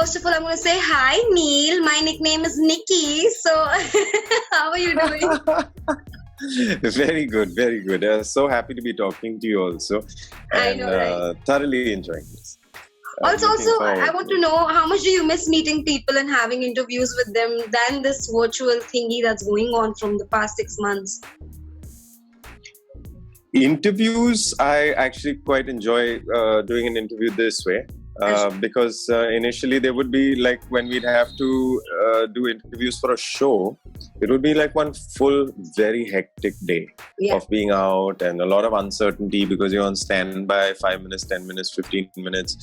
first of all, I'm going to say hi, Neil. My nickname is Nikki. So, how are you doing? Very good, very good. So happy to be talking to you also. I And know, right? thoroughly enjoying this. Also, Looking I forward want to to know how much do you miss meeting people and having interviews with them than this virtual thingy that's going on from the past 6 months? interviews. I actually quite enjoy doing an interview this way. Because initially there would be like when we'd have to do interviews for a show, it would be like one full, very hectic day of being out and a lot of uncertainty because you're on standby 5 minutes, 10 minutes, 15 minutes,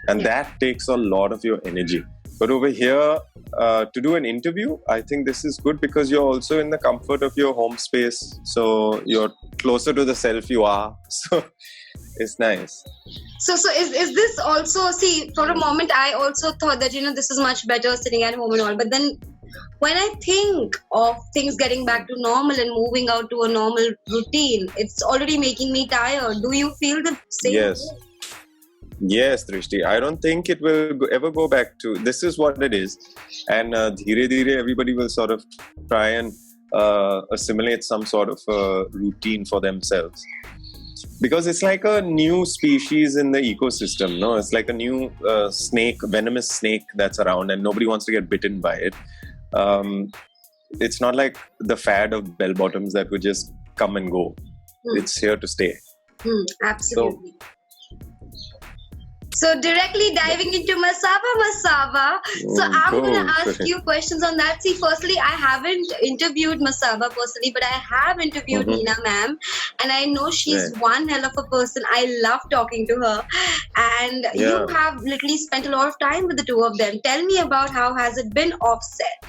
and that takes a lot of your energy. But over here, to do an interview, I think this is good because you're also in the comfort of your home space. So you're closer to the self you are. So it's nice. So is this also, see, for a moment, I also thought that, this is much better sitting at home and all. But then when I think of things getting back to normal and moving out to a normal routine, it's already making me tired. Do you feel the same? Yes. Yes, Drishti. I don't think it will ever go back to, this is what it is. And dheere dheere, everybody will sort of try and assimilate some sort of routine for themselves. Because it's like a new species in the ecosystem, no? It's like a new venomous snake that's around and nobody wants to get bitten by it. It's not like the fad of bell bottoms that would just come and go. It's here to stay. Absolutely. So directly diving into Masaba Masaba. So I'm going to ask you questions on that. See, firstly, I haven't interviewed Masaba personally, but I have interviewed Neena ma'am. And I know she's one hell of a person. I love talking to her. And you have literally spent a lot of time with the two of them. Tell me about how has it been offset?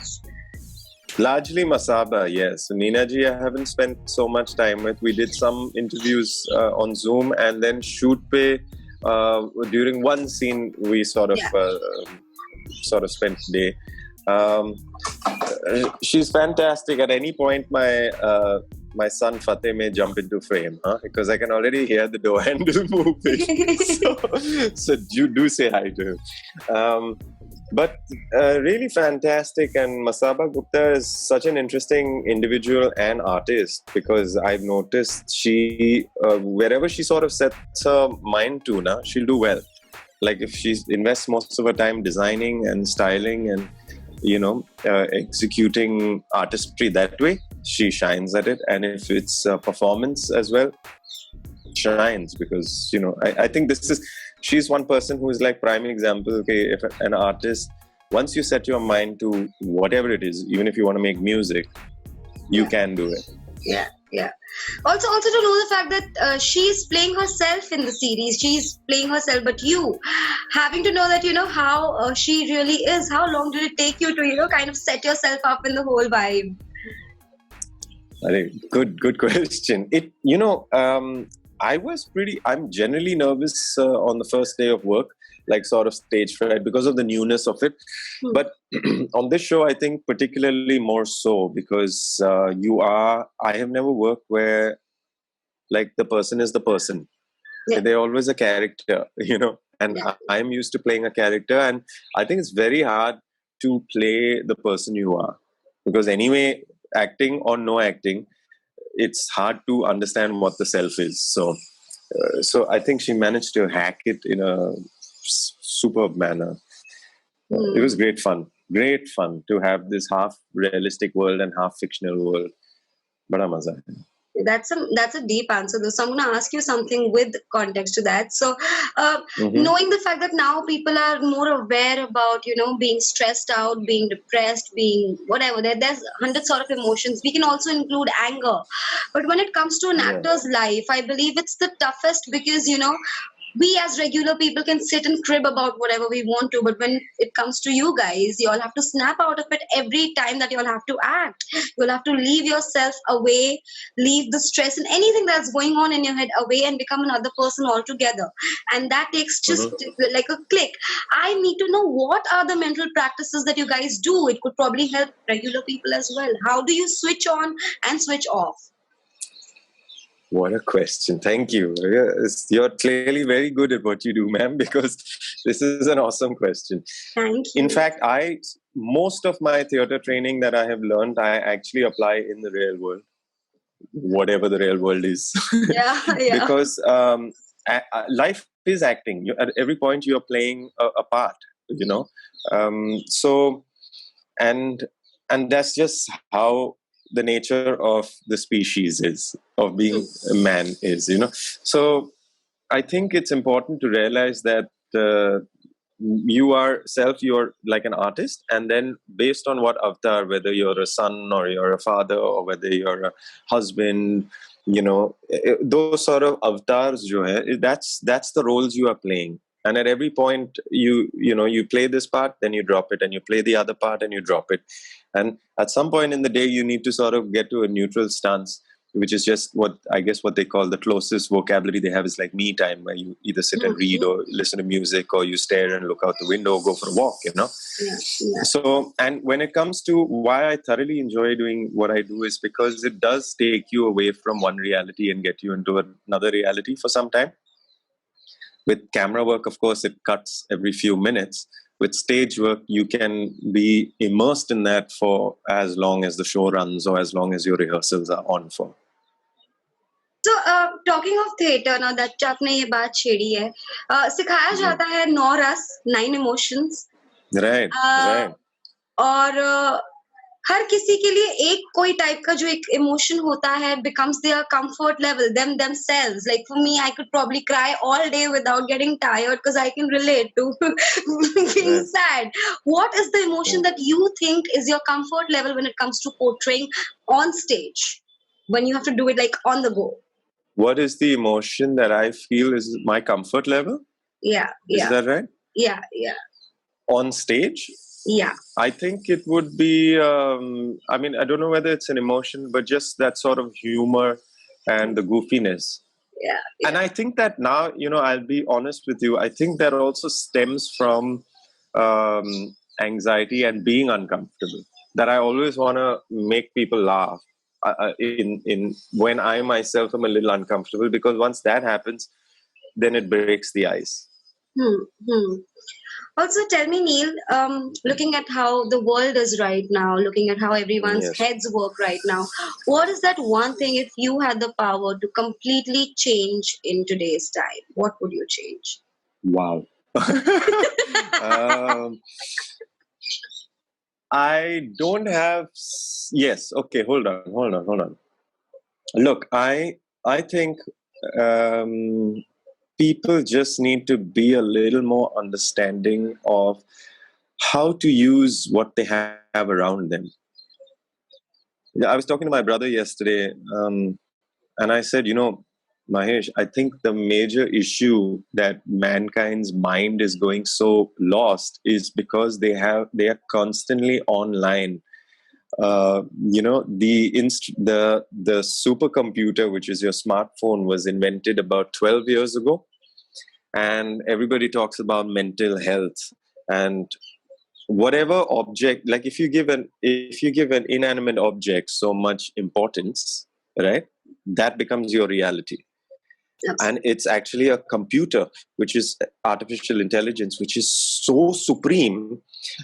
Largely Masaba, yes. Neena ji, I haven't spent so much time with. We did some interviews on Zoom and then shoot pe. During one scene, we sort of spent the day. She's fantastic. At any point, my son Fateh may jump into frame, because I can already hear the door handle moving. So you do say hi to him. But really fantastic, and Masaba Gupta is such an interesting individual and artist because I've noticed she, wherever she sort of sets her mind to, she'll do well. Like if she invests most of her time designing and styling and, executing artistry that way, she shines at it. And if it's performance as well, shines because, I think she's one person who is like prime example. Okay, if an artist, once you set your mind to whatever it is, even if you want to make music, you can do it. Yeah. Also to know the fact that she's playing herself in the series. She's playing herself, but you having to know that, how she really is. How long did it take you to, kind of set yourself up in the whole vibe? I think good question. I'm generally nervous on the first day of work, like sort of stage fright because of the newness of it. But on this show, I think particularly more so because I have never worked where like the person is the person. They're always a character, and I'm used to playing a character. And I think it's very hard to play the person you are because anyway, acting or no acting, it's hard to understand what the self is. So I think she managed to hack it in a superb manner. It was great fun to have this half realistic world and half fictional world. Bada maza hai. That's a deep answer though. So I'm going to ask you something with context to that. So knowing the fact that now people are more aware about, being stressed out, being depressed, being whatever, there's hundreds sort of emotions. We can also include anger. But when it comes to an actor's life, I believe it's the toughest because, we as regular people can sit and crib about whatever we want to, but when it comes to you guys, you all have to snap out of it every time that you all have to act. You'll have to leave yourself away, leave the stress and anything that's going on in your head away and become another person altogether. And that takes just like a click. I need to know what are the mental practices that you guys do. It could probably help regular people as well. How do you switch on and switch off? What a question. Thank you. Yes, you're clearly very good at what you do, ma'am, because this is an awesome question. Thank you. In fact, most of my theater training that I have learned, I actually apply in the real world, whatever the real world is. Yeah, yeah. Because life is acting. At every point, you are playing a part, you know. So, and that's just how the nature of the species is, of being a man is, you know. So I think it's important to realize that you're like an artist, and then based on what avatar, whether you're a son or you're a father or whether you're a husband, you know, those sort of avatars jo hai, that's the roles you are playing. And at every point you play this part, then you drop it, and you play the other part and you drop it. And at some point in the day, you need to sort of get to a neutral stance, which is just what they call the closest vocabulary they have is like me time, where you either sit and read or listen to music, or you stare and look out the window or go for a walk, you know. Yeah. So, and when it comes to why I thoroughly enjoy doing what I do, is because it does take you away from one reality and get you into another reality for some time. With camera work, of course, it cuts every few minutes. With stage work, you can be immersed in that for as long as the show runs or as long as your rehearsals are on for. So, talking of theater, now that आपने ये बात छेड़ी है, सिखाया जाता है 9 रस, 9 emotions. Right, right. और हर किसी के लिए एक कोई टाइप का जो एक इमोशन होता है becomes their comfort level, themselves. Like for me, I could probably cry all day without getting tired because I can relate to being sad. What is the emotion that you think is your comfort level when it comes to portraying on stage, when you have to do it like on the go? What is the emotion that I feel is my comfort level? Yeah. Is that right? Yeah. On stage? Yeah. I think it would be, I mean, I don't know whether it's an emotion, but just that sort of humor and the goofiness. Yeah. And I think that now, you know, I'll be honest with you, I think that also stems from anxiety and being uncomfortable. That I always want to make people laugh in when I myself am a little uncomfortable, because once that happens, then it breaks the ice. Also, tell me, Neil, looking at how the world is right now, looking at how everyone's heads work right now, what is that one thing, if you had the power to completely change in today's time, what would you change? Wow. I don't have... Yes. Okay. Hold on. Look, I think people just need to be a little more understanding of how to use what they have around them. I was talking to my brother yesterday, and I said, you know, Mahesh, I think the major issue that mankind's mind is going so lost is because they are constantly online. You know, the supercomputer, which is your smartphone, was invented about 12 years ago, and everybody talks about mental health and whatever object. Like if you give an inanimate object so much importance, right, that becomes your reality. And it's actually a computer, which is artificial intelligence, which is so supreme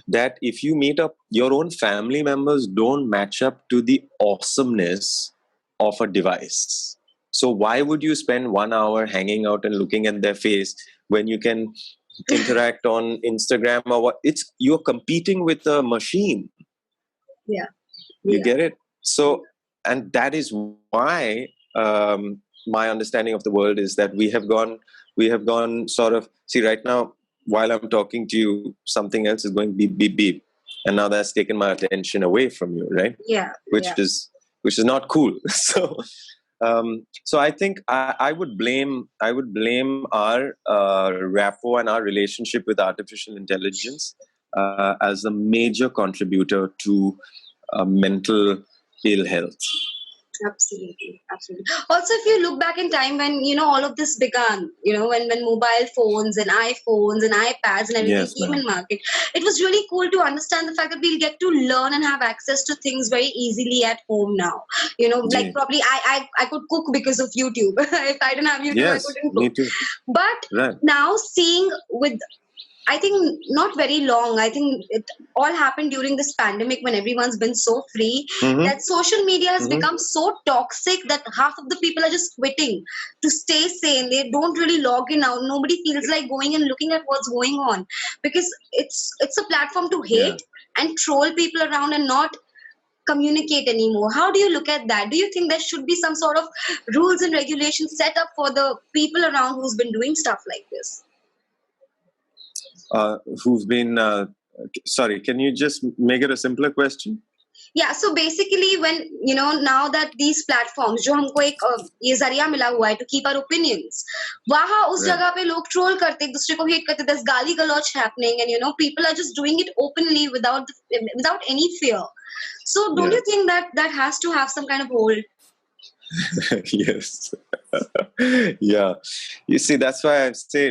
that if you meet up, your own family members don't match up to the awesomeness of a device. So why would you spend 1 hour hanging out and looking at their face when you can interact on Instagram or what? You're competing with a machine. Yeah. You get it? So, and that is why my understanding of the world is that we have gone sort of, see, right now, while I'm talking to you, something else is going beep, beep, beep. And now that's taken my attention away from you, right? Yeah. Which is not cool. So I think I would blame our rapport and our relationship with artificial intelligence as a major contributor to mental ill health. Absolutely, absolutely. Also, if you look back in time when all of this began, when mobile phones and iPhones and iPads and everything Yes, came ma'am. in market, it was really cool to understand the fact that we'll get to learn and have access to things very easily at home now. Like Ji. probably I could cook because of YouTube. If I didn't have YouTube, I Yes, couldn't me cook. too. But Right. now seeing with I think not very long. I think it all happened during this pandemic when everyone's been so free Mm-hmm. that social media has Mm-hmm. become so toxic that half of the people are just quitting to stay sane. They don't really log in now. Nobody feels like going and looking at what's going on because it's a platform to Yeah. hate and troll people around and not communicate anymore. How do you look at that? Do you think there should be some sort of rules and regulations set up for the people around who's been doing stuff like this? Who've been sorry, can you just make it a simpler question? Yeah, so basically when now that these platforms जो हमको एक ये जरिया मिला हुआ है to keep our opinions, वहाँ उस Right. जगह पे लोग troll करते एक दूसरे को hate करते, there's गाली गलौज happening and people are just doing it openly without any fear. So don't Yeah. you think that has to have some kind of hold? Yes. Yeah. You see, that's why I say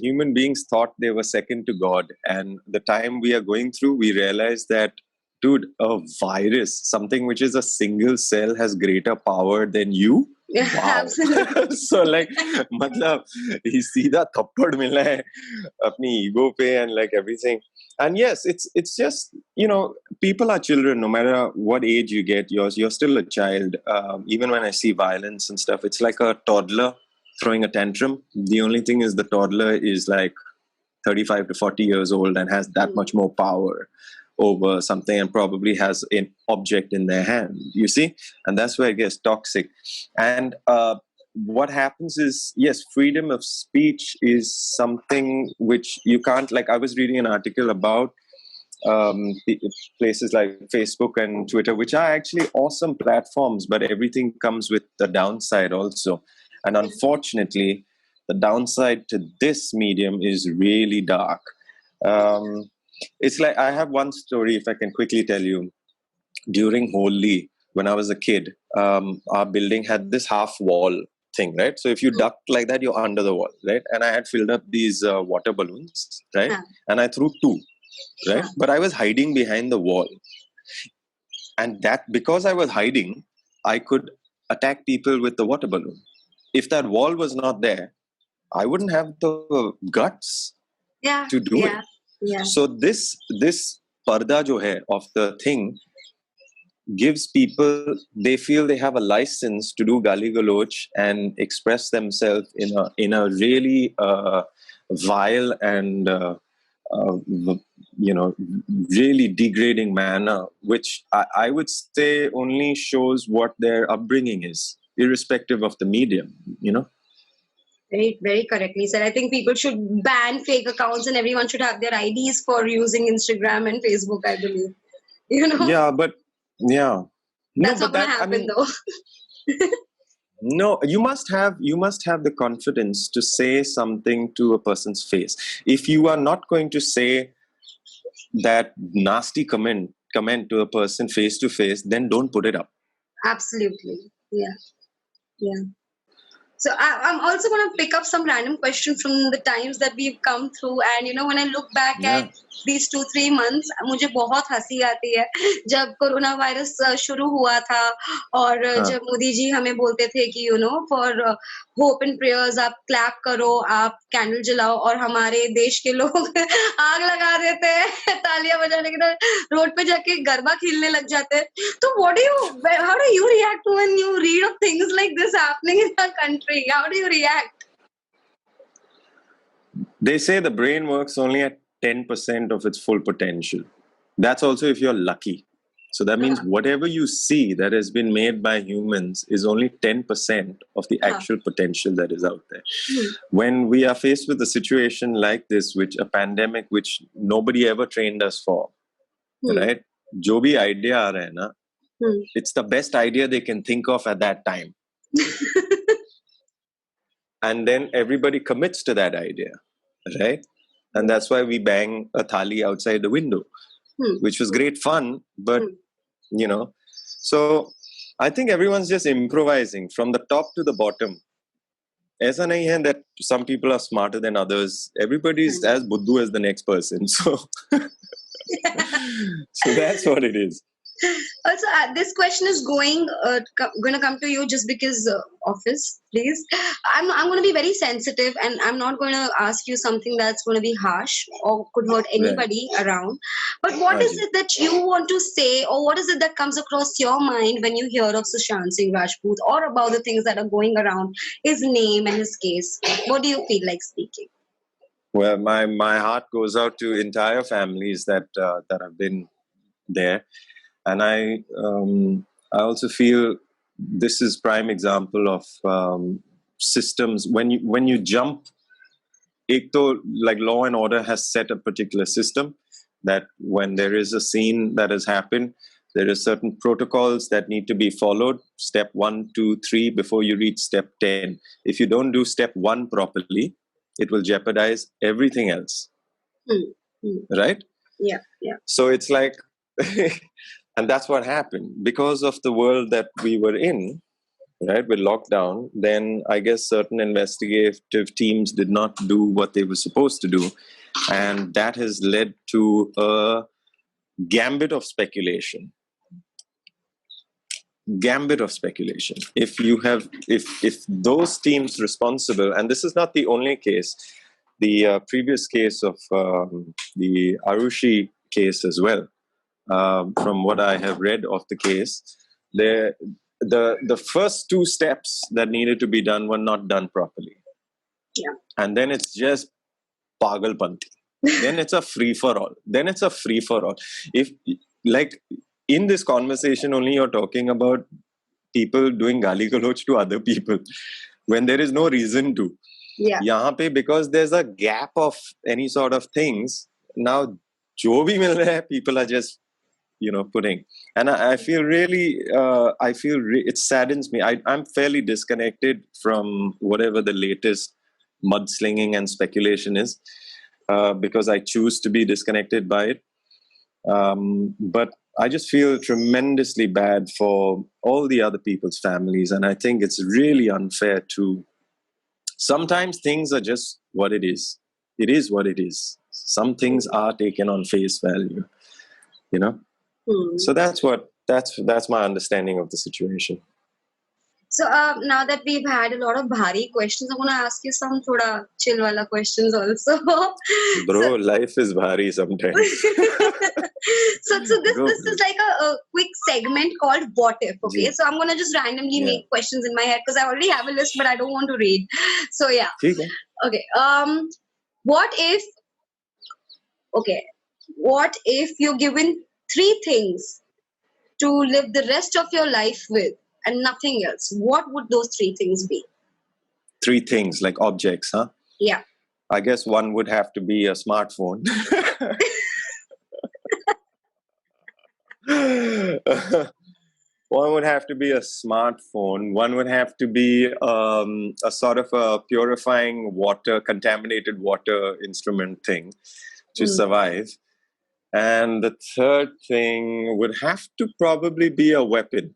human beings thought they were second to God. And the time we are going through, we realize that, dude, a virus, something which is a single cell, has greater power than you. Yeah, Wow. absolutely. So like, matlab, he सीधा थप्पड़ मिला है अपनी ego पे and like everything. And yes, it's just, people are children. No matter what age you get, you're still a child. Even when I see violence and stuff, it's like a toddler throwing a tantrum. The only thing is the toddler is like 35 to 40 years old and has that much more power over something and probably has an object in their hand, you see? And that's where it gets toxic. And what happens is, yes, freedom of speech is something which you can't, like I was reading an article about places like Facebook and Twitter, which are actually awesome platforms, but everything comes with the downside also. And unfortunately, the downside to this medium is really dark. It's like, I have one story, if I can quickly tell you. During Holi, when I was a kid, our building had this half wall thing, right? So if you duck like that, you're under the wall, right? And I had filled up these water balloons, right? Huh. And I threw two, right? Huh. But I was hiding behind the wall. And that, because I was hiding, I could attack people with the water balloon. If that wall was not there, I wouldn't have the guts Yeah, to do yeah, it. yeah. So this parda jo hai of the thing gives people, they feel they have a license to do gali galoch and express themselves in a really vile and really degrading manner, which I would say only shows what their upbringing is, irrespective of the medium. Very, very correctly said. I think people should ban fake accounts and everyone should have their IDs for using Instagram and Facebook, I believe. Yeah, but yeah. No, That's but not gonna that, I happen mean, though. no, you must have the confidence to say something to a person's face. If you are not going to say that nasty comment to a person face to face, then don't put it up. Absolutely. Yeah. Yeah. So I'm also going to pick up some random questions from the times that we've come through, and when I look back Yeah. at these 2-3 months, मुझे बहुत हंसी आती है जब corona virus शुरू हुआ था और हाँ. जब मोदी जी हमें बोलते थे कि फॉर होप एंड प्रेयर्स आप क्लैप करो, आप कैंडल जलाओ, और हमारे देश के लोग आग लगा देते हैं तालियां बजाने के लिए, रोड पे जाके गरबा खेलने लग जाते हैं. तो how do you react when you read of things like this happening in our country? How do you react? They say the brain works only at 10% of its full potential. That's also if you're lucky. So that means whatever you see that has been made by humans is only 10% of the actual potential that is out there. When we are faced with a situation like this, which a pandemic, which nobody ever trained us for, right? जो भी idea आ रहा है ना, it's the best idea they can think of at that time. And then everybody commits to that idea, right? And that's why we bang a thali outside the window, which was great fun, but so I think everyone's just improvising from the top to the bottom. ऐसा नहीं है that some people are smarter than others. Everybody's as buddhu as the next person. So, so that's what it is. Also, this question is going to come to you just because office, please. I'm going to be very sensitive, and I'm not going to ask you something that's going to be harsh or could hurt anybody around. But what is it that you want to say, or what is it that comes across your mind when you hear of Sushant Singh Rajput or about the things that are going around his name and his case? What do you feel like speaking? Well, my heart goes out to entire families that have been there. And I also feel this is prime example of systems. When you jump, like Law and Order has set a particular system that when there is a scene that has happened, there are certain protocols that need to be followed. Step 1, 2, 3 before you reach step 10. If you don't do step 1 properly, it will jeopardize everything else. Right? Yeah. So it's like. And that's what happened because of the world that we were in, right? With lockdown, then I guess certain investigative teams did not do what they were supposed to do. And that has led to a gambit of speculation. If those teams responsible, and this is not the only case, the previous case of the Arushi case as well. From what I have read of the case, the first 2 steps that needed to be done were not done properly. Yeah. And then it's just pagalpanti. Then it's a free for all. If, like, in this conversation only you're talking about people doing gali galoch to other people when there is no reason to. Yeah. Yahan pe, because there's a gap of any sort of things, now jo bhi mil raha hai, people are just putting. And I feel really, it saddens me. I'm fairly disconnected from whatever the latest mudslinging and speculation is, because I choose to be disconnected by it. But I just feel tremendously bad for all the other people's families. And I think it's really unfair to, sometimes things are just what it is. It is what it is. Some things are taken on face value, So that's my understanding of the situation. So now that we've had a lot of bhari questions, I'm going to ask you some thoda chill wala questions also. Bro, life is bhari sometimes. so this is like a quick segment called What If, okay? So I'm going to just randomly make questions in my head because I already have a list, but I don't want to read. So yeah. Okay. What if you're given 3 things to live the rest of your life with and nothing else? What would those 3 things be? 3 things, like objects, huh? Yeah. I guess one would have to be a smartphone. One would have to be a smartphone. One would have to be a sort of a purifying water, contaminated water instrument thing to survive. And the third thing would have to probably be a weapon.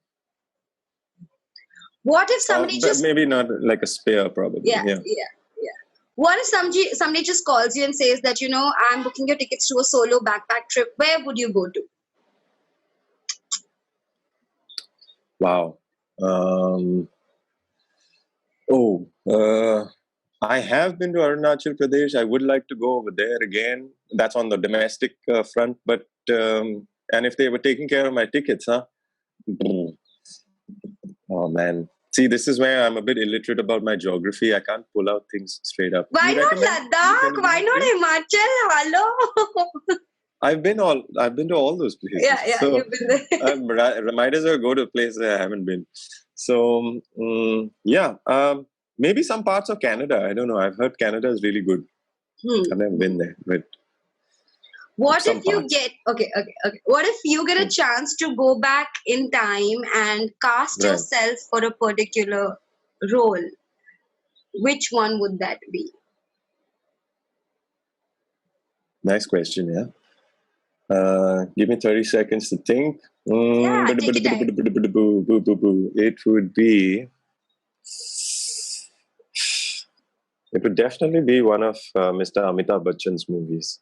What if somebody maybe not like a spear, probably. Yeah. What if somebody just calls you and says that, I'm booking your tickets to a solo backpack trip? Where would you go to? Wow. I have been to Arunachal Pradesh. I would like to go over there again. That's on the domestic front. But and if they were taking care of my tickets, huh? Oh man. See, this is where I'm a bit illiterate about my geography. I can't pull out things straight up. Why not Ladakh? Why not Himachal? Hello. I've been to all those places. Yeah, so, you've been there. Might as well go to a place that I haven't been. So, maybe some parts of Canada. I don't know. I've heard Canada is really good. I've never been there, but what if you get What if you get a chance to go back in time and cast yourself for a particular role? Which one would that be? Nice question, yeah. Give me 30 seconds to think. Yeah, take your time. It would be. It would definitely be one of Mr. Amitabh Bachchan's movies.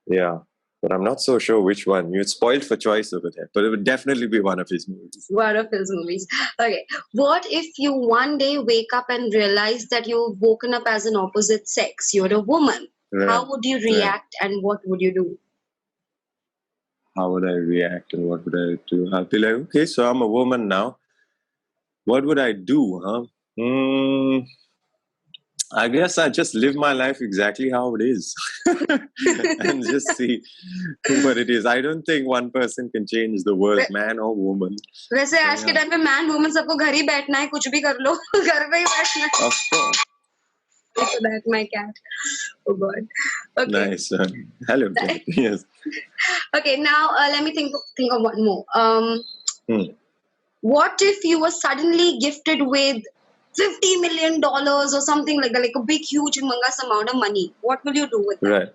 Yeah, but I'm not so sure which one. You're spoiled for choice over there, but it would definitely be one of his movies. One of his movies. Okay. What if you one day wake up and realize that you've woken up as an opposite sex? You're a woman. Right. How would you react and what would you do? How would I react and what would I do? I'd be like, okay, so I'm a woman now. What would I do, huh? I guess I just live my life exactly how it is and just see what it is. I don't think one person can change the world, man or woman. वैसे आज के time पे man woman सबको घर ही बैठना है, कुछ भी कर लो, घर पे ही बैठना है. Of course. Look at that, my cat. Oh God. Okay. Nice. Hello. Yes. Okay, now let me think of one more. What if you were suddenly gifted with $50 million or something like that, like a big, huge, humongous amount of money? What will you do with that? Right.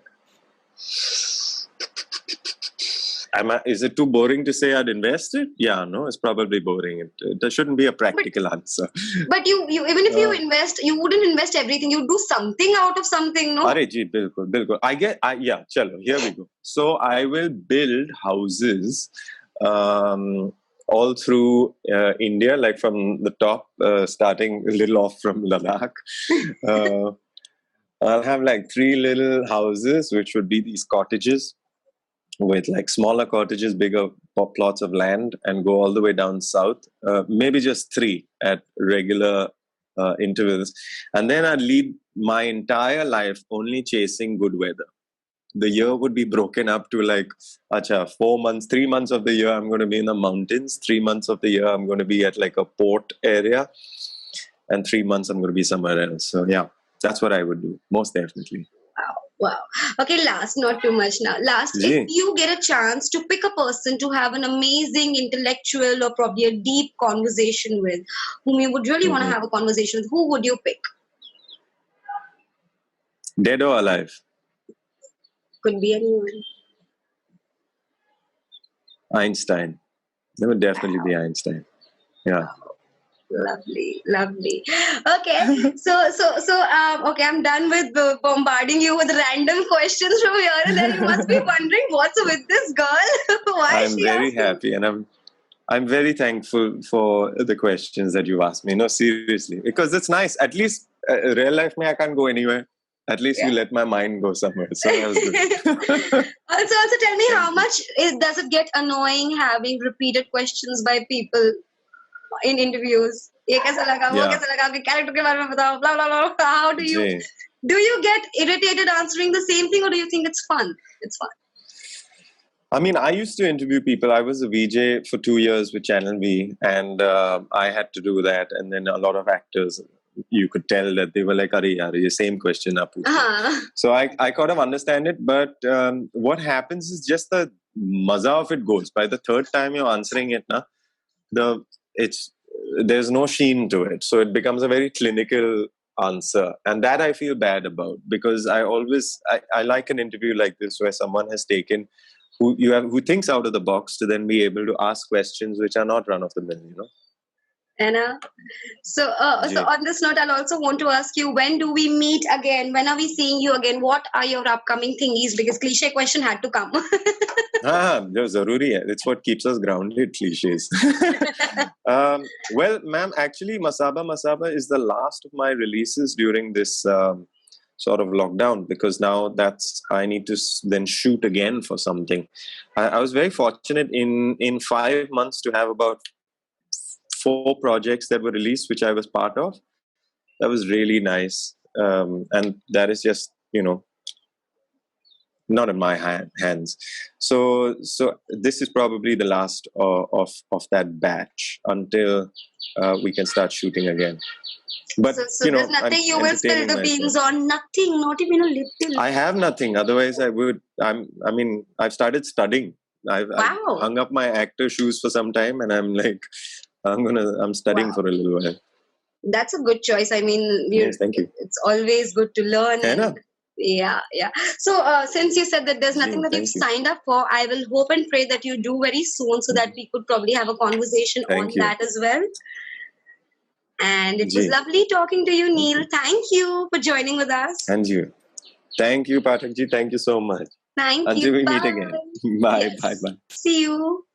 Is it too boring to say I'd invest it? Yeah, no, it's probably boring. There shouldn't be a practical answer. But you even if you invest, you wouldn't invest everything. You do something out of something, no? Arey ji, bilkul. Yeah, chalo, here we go. So I will build houses all through India, like from the top, starting a little off from Ladakh. I'll have like 3 little houses, which would be these cottages, with like smaller cottages, bigger plots of land, and go all the way down south. Maybe just 3 at regular intervals. And then I'd lead my entire life only chasing good weather. The year would be broken up to like, 4 months, 3 months of the year I'm going to be in the mountains, 3 months of the year I'm going to be at like a port area, and 3 months I'm going to be somewhere else. So yeah, that's what I would do, most definitely. Wow. Okay, last, not too much now. Last, if you get a chance to pick a person to have an amazing intellectual or probably a deep conversation with, whom you would really want to have a conversation with, who would you pick? Dead or alive? Could be anyone. Einstein. That would definitely be Einstein. Yeah. Lovely. Okay, so okay, I'm done with bombarding you with random questions from here and there. You must be wondering what's with this girl. Why is I'm she very asking? happy, and I'm very thankful for the questions that you asked me. No, seriously, because it's nice. At least real life, I can't go anywhere. At least you let my mind go somewhere. So that was good. Also tell me, how much does it get annoying having repeated questions by people in interviews? ये कैसा लगा, वो कैसा लगा, आपके character के बारे में बताओ, blah blah blah. How do you get irritated answering the same thing, or do you think it's fun? It's fun. I mean, I used to interview people. I was a VJ for 2 years with Channel V, and I had to do that. And then a lot of actors, you could tell that they were like, "Arey yaar, ye same question up." So I kind of understand it, but what happens is just the maza of it goes. By the third time you're answering it, there's no sheen to it, so it becomes a very clinical answer, and that I feel bad about, because I like an interview like this where someone has taken who thinks out of the box to then be able to ask questions which are not run of the mill, Anna, so on this note, I'll also want to ask you, when do we meet again? When are we seeing you again? What are your upcoming thingies? Because cliche question had to come. Zaruri hai. It's what keeps us grounded, cliches. Well, ma'am, actually, Masaba Masaba is the last of my releases during this sort of lockdown, because now I need to then shoot again for something. I was very fortunate in 5 months to have about 4 projects that were released, which I was part of. That was really nice. And that is just, not in my hands. So this is probably the last of that batch until we can start shooting again. But so there's nothing you will spill the beans on. Nothing, not even a little. I have nothing. Otherwise, I would. I've started studying. I've hung up my actor shoes for some time, and I'm like, I'm studying for a little while. That's a good choice. I mean, yes, thank you. It's always good to learn. Yeah, yeah. So, since you said that there's nothing that you've Thank you. signed up for, I will hope and pray that you do very soon so that we could probably have a conversation on Thank you. that as well. And it was Ji. lovely talking to you, Neil. Thank you for joining with us. And you. Thank you, Pathak ji. Thank you so much. Thank Until you. we Bye. meet again. Bye, Yes. bye, bye. See you.